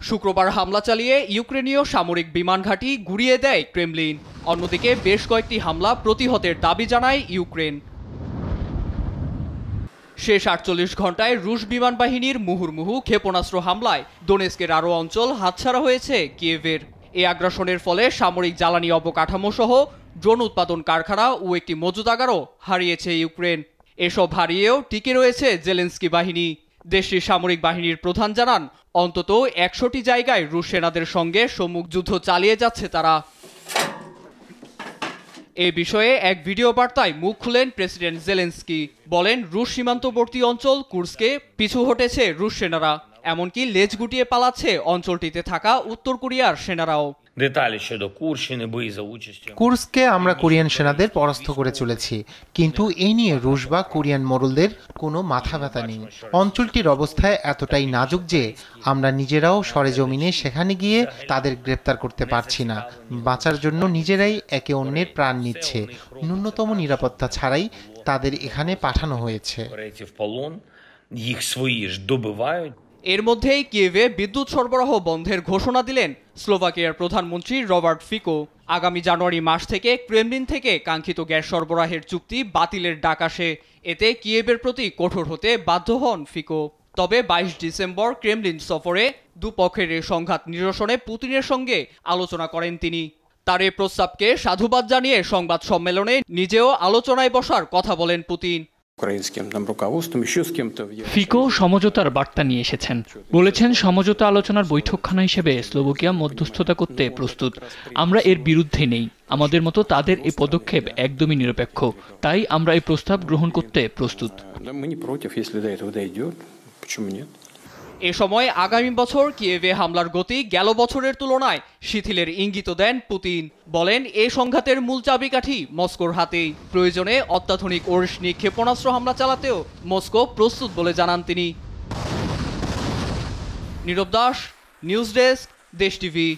শুক্রবার হামলা চালিয়ে ইউক্রেনীয় সামরিক বিমান ঘাঁটি গুঁড়িয়ে দেয় ক্রেমলিন। অন্যদিকে বেশ কয়েকটি হামলা প্রতিহতের দাবি জানায় ইউক্রেন। শেষ ৪৮ ঘণ্টায় রুশ বিমান বাহিনীর মুহুর্মুহু ক্ষেপণাস্ত্র হামলায় দোনেস্কের আরও অঞ্চল হাতছাড়া হয়েছে কিয়েভের। এই আগ্রাসনের ফলে সামরিক জ্বালানি অবকাঠামো সহ ড্রোন উৎপাদন কারখানা ও একটি মজুদাগারও হারিয়েছে ইউক্রেন। এসব হারিয়েও টিকে রয়েছে জেলেনস্কি বাহিনী। দেশটির সামরিক বাহিনীর প্রধান জানান, অন্তত ১০০টি জায়গায় রুশ সেনাদের সঙ্গে সম্মুখ যুদ্ধ চালিয়ে যাচ্ছে তারা। এ বিষয়ে এক ভিডিও বার্তায় মুখ খুলেন প্রেসিডেন্ট জেলেনস্কি। বলেন, রুশ সীমান্তবর্তী অঞ্চল কুর্স্কে পিছু হটেছে রুশ সেনারা, এমনকি লেজ গুটিয়ে পালাচ্ছে অঞ্চলটিতে থাকা উত্তর কোরিয়ার সেনারাও। কুর্স্কে আমরা কোরিয়ান সেনাদের পরাস্ত করে চলেছি, কিন্তু এই নিয়ে রুশ বা কোরিয়ান মোড়লদের কোনো মাথা ব্যথা নেই। অঞ্চলটির অবস্থায় এতটাই নাজুক যে আমরা নিজেরাও সরেজমিনে সেখানে গিয়ে তাদের গ্রেপ্তার করতে পারছি না। বাঁচার জন্য নিজেরাই একে অন্যের প্রাণ নিচ্ছে। ন্যূনতম নিরাপত্তা ছাড়াই তাদের এখানে পাঠানো হয়েছে। এর মধ্যেই কিয়েভে বিদ্যুৎ সরবরাহ বন্ধের ঘোষণা দিলেন স্লোভাকিয়ার প্রধানমন্ত্রী রবার্ট ফিকো। আগামী জানুয়ারি মাস থেকে ক্রেমলিন থেকে কাঙ্ক্ষিত গ্যাস সরবরাহের চুক্তি বাতিলের ডাক আসে। এতে কিয়েভের প্রতি কঠোর হতে বাধ্য হন ফিকো। তবে ২২ ডিসেম্বর ক্রেমলিন সফরে দুপক্ষের সংঘাত নিরসনে পুতিনের সঙ্গে আলোচনা করেন তিনি। তার এ প্রস্তাবকে সাধুবাদ জানিয়ে সংবাদ সম্মেলনে নিজেও আলোচনায় বসার কথা বলেন পুতিন। ফিকো সমঝোতার বার্তা নিয়ে এসেছেন। বলেছেন, সমঝোতা আলোচনার বৈঠকখানা হিসেবে স্লোভাকিয়া মধ্যস্থতা করতে প্রস্তুত। আমরা এর বিরুদ্ধে নেই। আমাদের মতো তাদের এই পদক্ষেপ একদমই নিরপেক্ষ। তাই আমরা এই প্রস্তাব গ্রহণ করতে প্রস্তুত। এ সময় আগামী বছর কিয়েভে হামলার গতি গেল বছরের তুলনায় শিথিলের ইঙ্গিত দেন পুতিন। বলেন, এই সংঘাতের মূল চাবিকাঠি মস্কোর হাতেই। প্রয়োজনে অত্যাধুনিক ওরশনি ক্ষেপণাস্ত্র হামলা চালাতেও মস্কো প্রস্তুত বলে জানান তিনি। নীরব দাস, নিউজ ডেস্ক, দেশ টিভি।